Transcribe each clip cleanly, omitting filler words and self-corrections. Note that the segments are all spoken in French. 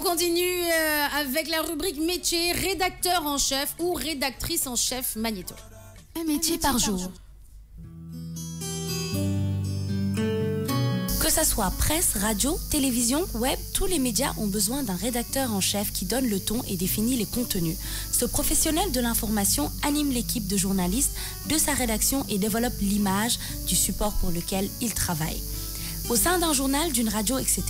continue avec la rubrique métier, rédacteur en chef ou rédactrice en chef Magnéto. Un métier par jour. Que ça soit presse, radio, télévision, web, tous les médias ont besoin d'un rédacteur en chef qui donne le ton et définit les contenus. Ce professionnel de l'information anime l'équipe de journalistes de sa rédaction et développe l'image du support pour lequel il travaille. Au sein d'un journal, d'une radio, etc.,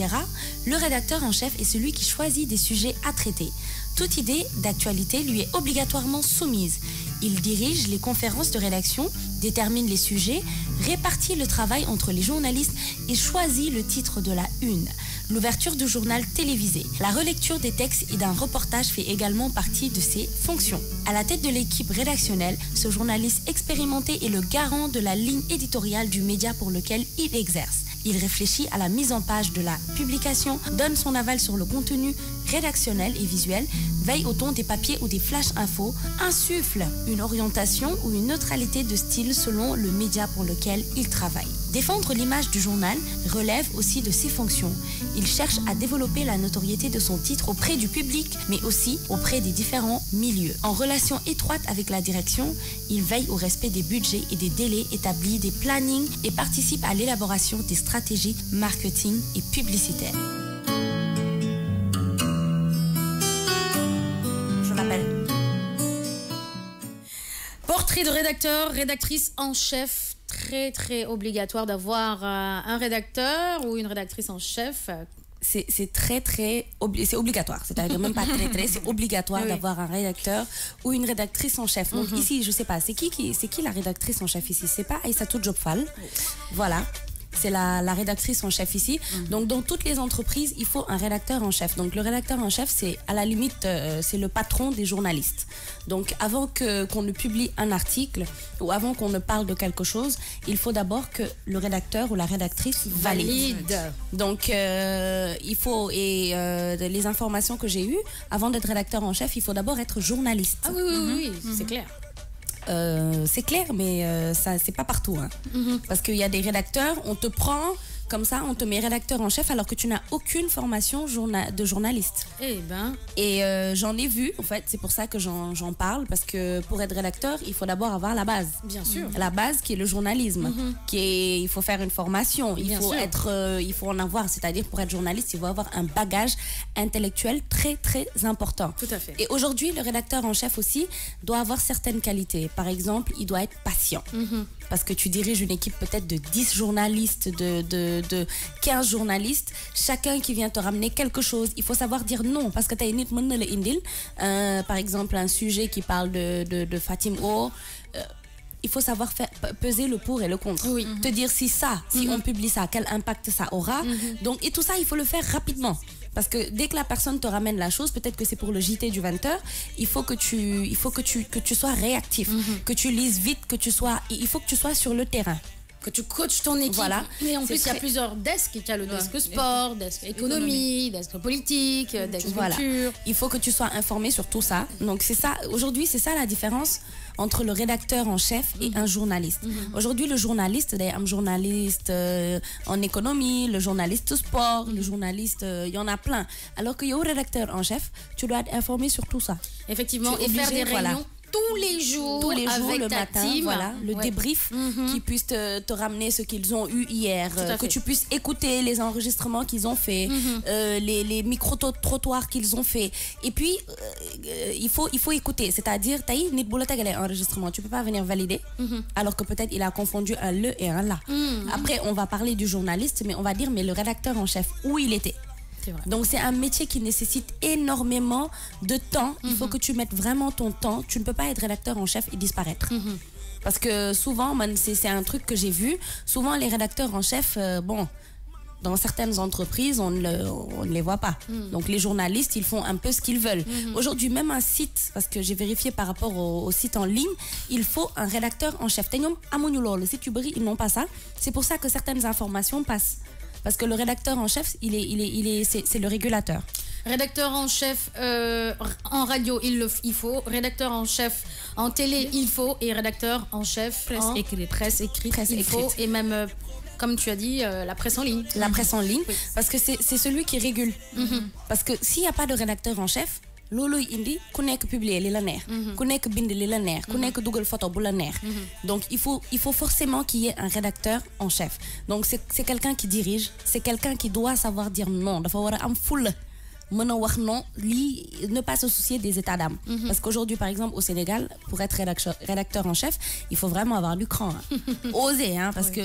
le rédacteur en chef est celui qui choisit des sujets à traiter. Toute idée d'actualité lui est obligatoirement soumise. Il dirige les conférences de rédaction, détermine les sujets, répartit le travail entre les journalistes et choisit le titre de la une. L'ouverture du journal télévisé, la relecture des textes et d'un reportage fait également partie de ses fonctions. À la tête de l'équipe rédactionnelle, ce journaliste expérimenté est le garant de la ligne éditoriale du média pour lequel il exerce. Il réfléchit à la mise en page de la publication, donne son aval sur le contenu rédactionnel et visuel, veille au ton des papiers ou des flash infos, insuffle une orientation ou une neutralité de style selon le média pour lequel il travaille. Défendre l'image du journal relève aussi de ses fonctions. Il cherche à développer la notoriété de son titre auprès du public, mais aussi auprès des différents milieux. En relation étroite avec la direction, il veille au respect des budgets et des délais établis, des plannings et participe à l'élaboration des stratégies marketing et publicitaires. Je m'appelle. Portrait de rédacteur, rédactrice en chef. Très obligatoire d'avoir un rédacteur ou une rédactrice en chef. C'est c'est obligatoire, c'est-à-dire même pas c'est obligatoire d'avoir un rédacteur ou une rédactrice en chef. Donc ici, je sais pas, c'est qui la rédactrice en chef ici? C'est pas Aïssatou Diop-Fall. Voilà. C'est la rédactrice en chef ici. Donc, dans toutes les entreprises, il faut un rédacteur en chef. Donc, le rédacteur en chef, c'est à la limite, c'est le patron des journalistes. Donc, avant qu'on ne publie un article ou avant qu'on ne parle de quelque chose, il faut d'abord que le rédacteur ou la rédactrice valide. Donc, il faut, les informations que j'ai eues, avant d'être rédacteur en chef, il faut d'abord être journaliste. Ah oui, c'est clair. C'est clair, mais ça, c'est pas partout. Hein. Parce qu'il y a des rédacteurs, on te prend comme ça, on te met rédacteur en chef alors que tu n'as aucune formation de journaliste. Et j'en ai vu, en fait, c'est pour ça que j'en parle, parce que pour être rédacteur, il faut d'abord avoir la base. Bien sûr. La base qui est le journalisme, il faut faire une formation, il faut en avoir, c'est-à-dire pour être journaliste, il faut avoir un bagage intellectuel très important. Tout à fait. Et aujourd'hui, le rédacteur en chef aussi doit avoir certaines qualités. Par exemple, il doit être patient. Parce que tu diriges une équipe peut-être de 10 journalistes, de 15 journalistes, chacun qui vient te ramener quelque chose. Il faut savoir dire non, parce que tu as une indil, par exemple, un sujet qui parle de Fatim O. Il faut savoir peser le pour et le contre. Te dire si on publie ça, quel impact ça aura. Donc, et tout ça, il faut le faire rapidement. Parce que dès que la personne te ramène la chose, peut-être que c'est pour le JT du 20h, il faut que tu sois réactif, que tu lises vite, il faut que tu sois sur le terrain. Que tu coaches ton équipe. Voilà. Mais en plus, il y a plusieurs desks. Il y a le desk sport, desk économie, desk politique, desk culture. Il faut que tu sois informé sur tout ça. Donc, c'est ça. Aujourd'hui, c'est ça la différence entre le rédacteur en chef et un journaliste. Aujourd'hui, le journaliste, d'ailleurs, un journaliste en économie, le journaliste sport, le journaliste, il y en a plein. Alors qu'il y a un rédacteur en chef, tu dois être informé sur tout ça. Effectivement, et faire des réunions. Tous les jours avec le ta matin, team. le débrief qui puisse te ramener ce qu'ils ont eu hier, que tu puisses écouter les enregistrements qu'ils ont fait, les micro-trottoirs qu'ils ont fait. Et puis, il faut écouter, c'est-à-dire, taï, nit boulota enregistrement, tu peux pas venir valider, alors que peut-être il a confondu un le et un la. Après, on va parler du journaliste, mais on va dire, mais le rédacteur en chef, où il était. Donc c'est un métier qui nécessite énormément de temps. Il faut que tu mettes vraiment ton temps. Tu ne peux pas être rédacteur en chef et disparaître. Parce que souvent, c'est un truc que j'ai vu. Souvent, les rédacteurs en chef, dans certaines entreprises, on ne les voit pas. Donc les journalistes, ils font un peu ce qu'ils veulent. Aujourd'hui, même un site, parce que j'ai vérifié par rapport au site en ligne, il faut un rédacteur en chef. Le site Ubri, ils n'ont pas ça. C'est pour ça que certaines informations passent. Parce que le rédacteur en chef, c'est le régulateur. Rédacteur en chef en radio, il faut. Rédacteur en chef en télé, il faut. Et rédacteur en chef presse écrite, il faut. Et même comme tu as dit, la presse en ligne. La presse en ligne, parce que c'est celui qui régule. Parce que s'il n'y a pas de rédacteur en chef, lolo indi ku nek publier li la neex ku nek bind li la neex ku nek dugal photo bu la neex donc il faut forcément qu'il y ait un rédacteur en chef donc c'est quelqu'un qui dirige c'est quelqu'un qui doit savoir dire non dafa wara am fulla mën a wax non lii ne pas se soucier des états d'âme parce qu'aujourd'hui par exemple au Sénégal pour être rédacteur en chef il faut vraiment avoir du cran oser parce que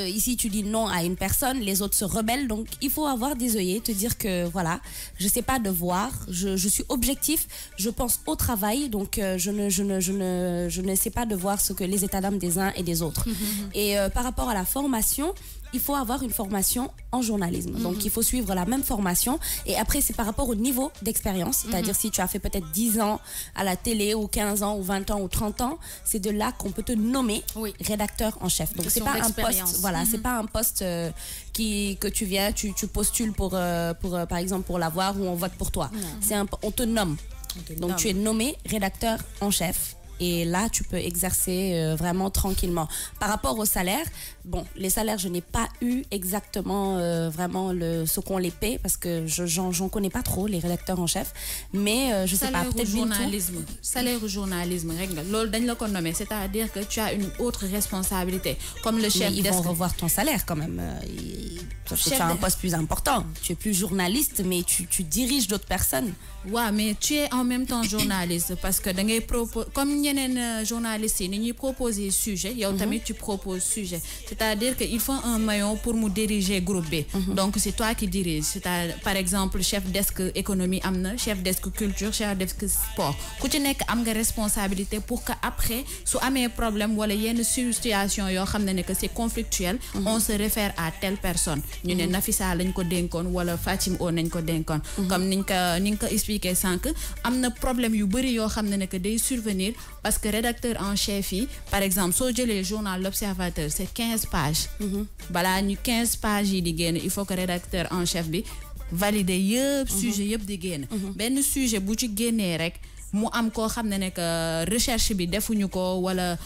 ici tu dis non à une personne les autres se rebellent donc il faut avoir des œillets te dire que voilà je sais pas devoir je suis objectif je pense au travail donc je ne sais pas devoir ce que les états d'âme des uns et des autres et par rapport à la formation il faut avoir une formation en journalisme. Donc, il faut suivre la même formation. Et après, c'est par rapport au niveau d'expérience. C'est-à-dire, si tu as fait peut-être 10 ans à la télé, ou 15 ans, ou 20 ans, ou 30 ans, c'est de là qu'on peut te nommer rédacteur en chef. Donc, c'est pas un poste, voilà, c'est pas un poste que tu viens, tu postules pour par exemple, pour l'avoir, ou on vote pour toi. On te nomme. Donc, tu es nommé rédacteur en chef. Et là, tu peux exercer vraiment tranquillement. Par rapport au salaire, bon, les salaires, je n'ai pas eu exactement vraiment ce qu'on les paie parce que j'en connais pas trop, les rédacteurs en chef. Mais je sais pas, peut-être journalisme. Salaire au journalisme, c'est-à-dire que tu as une autre responsabilité. Comme le chef ils vont revoir ton salaire quand même. Tu as un poste plus important. Tu es plus journaliste, mais tu diriges d'autres personnes. Ouais, mais tu es en même temps journaliste parce que comme ñeneen journalistes yi ni ñuy proposer sujet yow tamit tu proposes sujet c'est-à-dire que il faut un maillon pour mu diriger groupe B donc c'est toi qui dirige par exemple chef desk économie amna chef desk culture chef desk sport ku ci nek am nga responsabilité pour que après su amé problème wala yenn situation yo xamné ne que c'est conflictuel on se réfère à telle personne ñu né Nafissa lañ ko dénkon wala Fatim O nañ ko dénkon comme niñ ko expliqué sank amna problème yu bari yo xamné ne que day survenir parce que rédacteur en chef par exemple so jëlé journal l'Observateur c'est 15 pages bala ñu 15 pages yi di génn il faut que rédacteur en chef bi valider yépp sujet yépp di génn benn sujet bu ci génné rek mu am ko xamné ne que recherche bi defuñu ko wala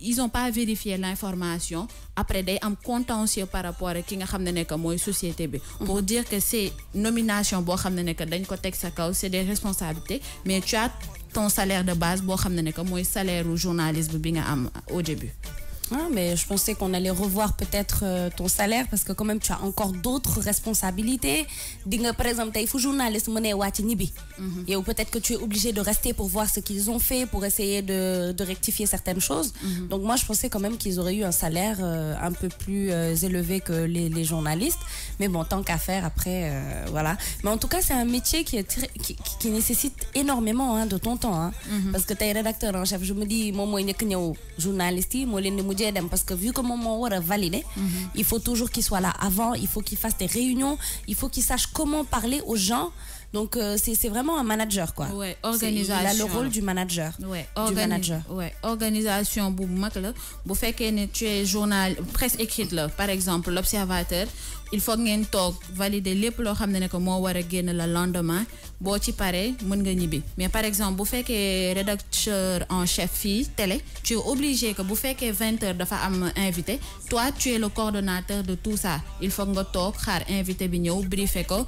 ils ont pas vérifié l'information après day am contentieux par rapport à ki nga xamné ne que moy société bi pour dire que c'est nomination bo xamné ne que dañ ko tek sa kaw c'est des responsabilités mais tu as ton salaire de base bo xamné ne que moy salaire au journalisme bi nga am au début. Ah, mais je pensais qu'on allait revoir peut-être ton salaire parce que quand même tu as encore d'autres responsabilités. Par exemple, il faut journaliste et ou peut-être que tu es obligé de rester pour voir ce qu'ils ont fait pour essayer de rectifier certaines choses. Donc moi je pensais quand même qu'ils auraient eu un salaire un peu plus élevé que les journalistes. Mais bon, tant qu'à faire après, voilà. Mais en tout cas, c'est un métier qui nécessite énormément de ton temps. Parce que tu es rédacteur en chef. Je me dis, moi, journaliste, parce que vu comment on va valider, il faut toujours qu'il soit là avant, il faut qu'il fasse des réunions, il faut qu'il sache comment parler aux gens. Donc c'est vraiment un manager quoi. Ouais, organisation. Il a le rôle du manager. Ouais, organisation bu mag la bu fekkee ne tu es journal presse écrite là par exemple l'Observateur il faut ngeen toog valider lépp loo xam ne que moo war a génn le lendemain boo ci paree mën nga ñibbi mais par exemple bu fekkee rédacteur en chef fii télé tu es obligé que bu fekkee 20h dafa am invité toi tu es le coordonnateur de tout ça il faut nga toog xaar invité bi ñëw briefer ko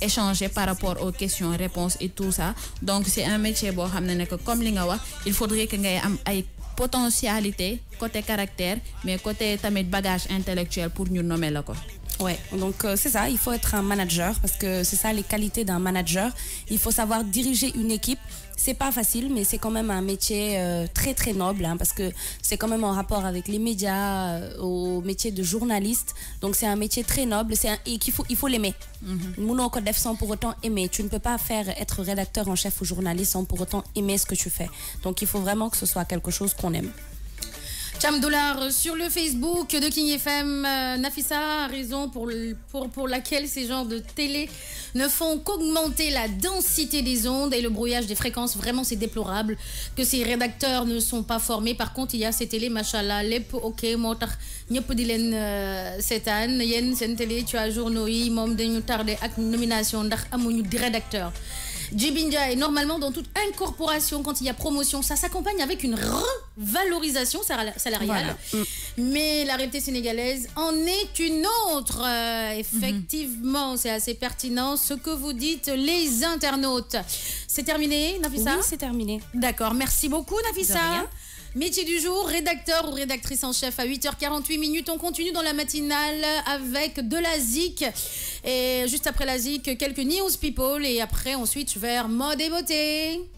échanger par rapport aux questions réponses et tout ça donc c'est un métier boo xam ne que comme li nga wax il faudrait que ngay am ay potentialité côté caractère mais côté tamit bagage intellectuel pour ñu nommer la ko. Ouais, donc c'est ça, il faut être un manager parce que c'est ça les qualités d'un manager. Il faut savoir diriger une équipe. C'est pas facile, mais c'est quand même un métier très très noble parce que c'est quand même en rapport avec les médias, au métier de journaliste. Donc c'est un métier très noble, et il faut l'aimer. Sans pour autant aimer. Tu ne peux pas être rédacteur en chef ou journaliste sans pour autant aimer ce que tu fais. Donc il faut vraiment que ce soit quelque chose qu'on aime. Cham Dollar sur le Facebook de King FM, Nafissa a raison pour laquelle ces genres de télé ne font qu'augmenter la densité des ondes et le brouillage des fréquences. Vraiment, c'est déplorable que ces rédacteurs ne sont pas formés. Par contre, il y a ces télé, machallah, les ok, motax ñepp di len sétane yeen sen télé tu as journaux yi mom dañu tardé ak nomination ndax amuñu di rédacteur. Jibinja, et normalement, dans toute incorporation, quand il y a promotion, ça s'accompagne avec une revalorisation salariale. Voilà. Mais la réalité sénégalaise en est une autre. Effectivement, c'est assez pertinent ce que vous dites, les internautes. C'est terminé, Nafissa? Oui, c'est terminé. D'accord, merci beaucoup, Nafissa. Métier du jour, rédacteur ou rédactrice en chef à 8h48 minutes. On continue dans la matinale avec de la zik. Et juste après la zik, quelques news people. Et après, on switch vers mode et beauté.